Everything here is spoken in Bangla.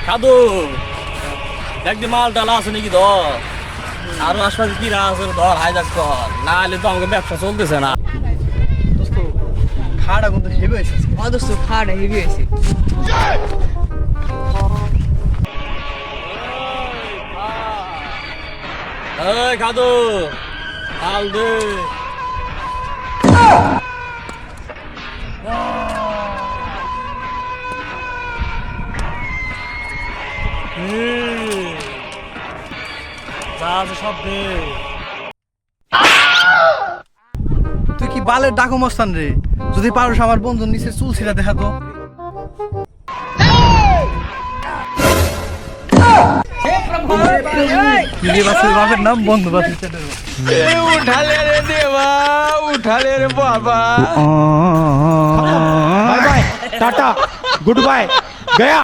সাধু দেখবি মাল ডালা আছে নাকি ধর আরো আশপাশে কি আছে ধর হাইজাক কর না হলে তো আমাকে ব্যবসা চলতেছে না। দোস্ত খাড়া কিন্তু হেভি হয়েছে। দোস্ত খাড়া হেভি হয়েছে। এই খাদু হাল দে যা আছে সব দে। তুই কি বালের ডাকু মস্তান রে? যদি পারোস আমার বন্ধুর নিচে চুল ছিঁড়া দেখা তো। নিজে বাসের বাপের নাম বন্ধু বাসের চ্যানেল। उठा ले रे देवा, उठा ले रे बाबा। Bye bye, tata, goodbye, गया।